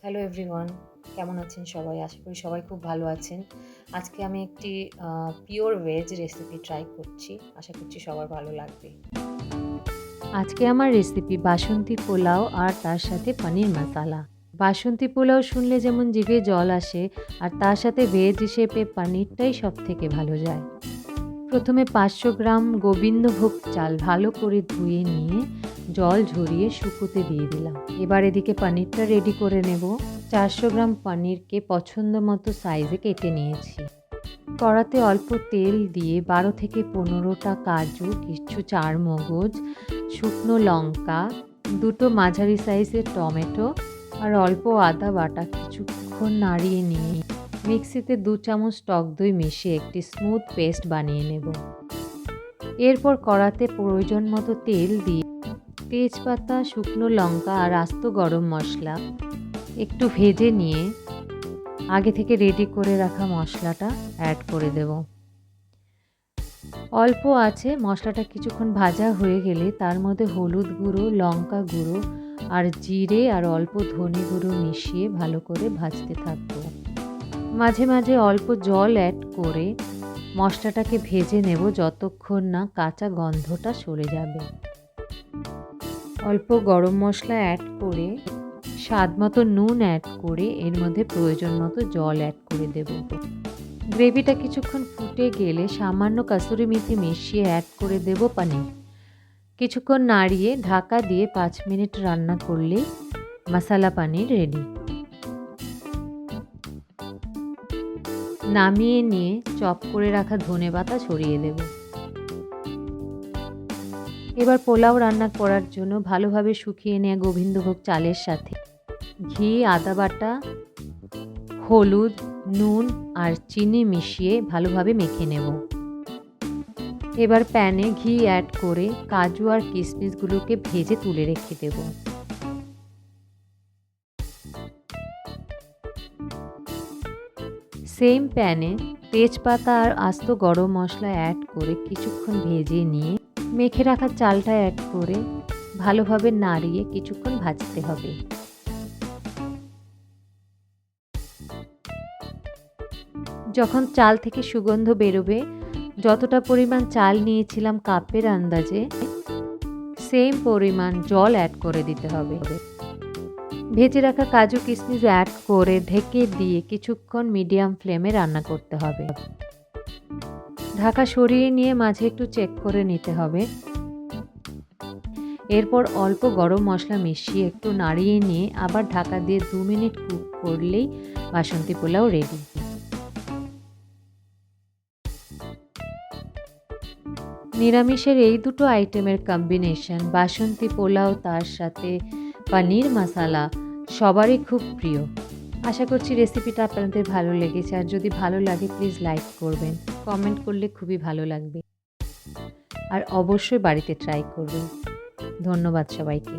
Hello everyone, কেমন আছেন সবাই? আশা করি সবাই খুব ভালো আছেন। আজকে আমি একটি পিওর ভেজ রেসিপি ট্রাই করছি। আশা করছি সবার ভালো লাগবে। আজকে আমার রেসিপি বাসন্তী পোলাও আর তার সাথে পনির মশালা। বাসন্তী পোলাও শুনলে যেমন জিভে জল আসে, আর তার সাথে ভেজ হিসেবে পনিরটাই সবথেকে ভালো যায়। প্রথমে 500 গ্রাম গোবিন্দভোগ চাল ভালো করে ধুয়ে নিয়ে জল ঝরিয়ে শুকোতে দিয়ে দিলাম। এবার এদিকে পনিরটা রেডি করে নেব। 400 গ্রাম পনিরকে পছন্দ মতো সাইজে কেটে নিয়েছি। কড়াতে অল্প তেল দিয়ে 12 থেকে 15টা কাজু, কিছু চারমগজ, শুকনো লঙ্কা, দুটো মাঝারি সাইজের টমেটো আর অল্প আদা বাটা কিছুক্ষণ নাড়িয়ে নিয়ে মিক্সিতে 2 চামচ টক দই মিশিয়ে একটি স্মুথ পেস্ট বানিয়ে নেব। এরপর কড়াতে প্রয়োজন মতো তেল দিয়ে তেজপাতা, শুকনো লঙ্কা আর আস্ত গরম মশলা একটু ভেজে নিয়ে আগে থেকে রেডি করে রাখা মশলাটা অ্যাড করে দেব। অল্প আছে মশলাটা কিছুক্ষণ ভাজা হয়ে গেলে তার মধ্যে হলুদ গুঁড়ো, লঙ্কা গুঁড়ো আর জিরে আর অল্প ধনে গুঁড়ো মিশিয়ে ভালো করে ভাজতে থাকবো। মাঝে মাঝে অল্প জল অ্যাড করে মশলাটাকে ভেজে নেব যতক্ষণ না কাঁচা গন্ধটা সরে যাবে। অল্প গরম মশলা অ্যাড করে স্বাদ মতো নুন অ্যাড করে এর মধ্যে প্রয়োজন মতো জল অ্যাড করে দেব। গ্রেভিটা কিছুক্ষণ ফুটে গেলে সামান্য কাসুরি মেথি মিশিয়ে অ্যাড করে দেব পনির। কিছুক্ষণ নাড়িয়ে ঢাকা দিয়ে 5 মিনিট রান্না করলেই মশালা পনির রেডি। নামিয়ে নিয়ে চপ করে রাখা ধনেপাতা ছড়িয়ে দেব। এবার পোলাও রান্না করার জন্য ভালোভাবে শুকিয়ে নেওয়া গোবিন্দভোগ চালের সাথে ঘি, আদা বাটা, হলুদ, নুন আর চিনি মিশিয়ে ভালোভাবে মেখে নেব। এবার প্যানে ঘি অ্যাড করে কাজু আর কিশমিশগুলোকে ভেজে তুলে রেখে দেব। সেম প্যানে তেজপাতা আর আস্ত গরম মশলা অ্যাড করে কিছুক্ষণ ভেজে নিয়ে মেখে রাখা চালটা অ্যাড করে ভালোভাবে নাড়িয়ে কিছুক্ষণ ভাজতে হবে। যখন চাল থেকে সুগন্ধ বেরোবে, যতটা পরিমাণ চাল নিয়েছিলাম কাপের আন্দাজে সেম পরিমাণ জল অ্যাড করে দিতে হবে। ভেজে রাখা কাজু কিশমিশ অ্যাড করে ঢেকে দিয়ে কিছুক্ষণ মিডিয়াম ফ্লেমে রান্না করতে হবে। ঢাকা সরিয়ে নিয়ে মাঝে একটু চেক করে নিতে হবে। এরপর অল্প গরম মশলা মিশিয়ে একটু নাড়িয়ে নিয়ে আবার ঢাকা দিয়ে 2 মিনিট কুক করলেই বাসন্তী পোলাও রেডি। নিরামিষের এই দুটো আইটেমের কম্বিনেশন বাসন্তী পোলাও তার সাথে পনির মশালা সবারই খুব প্রিয়। আশা করছি রেসিপিটা আপনাদের ভালো লেগেছে, আর যদি ভালো লাগে প্লিজ লাইক করবেন, কমেন্ট করলে খুবই ভালো লাগবে, আর অবশ্যই বাড়িতে ট্রাই করবেন। ধন্যবাদ সবাইকে।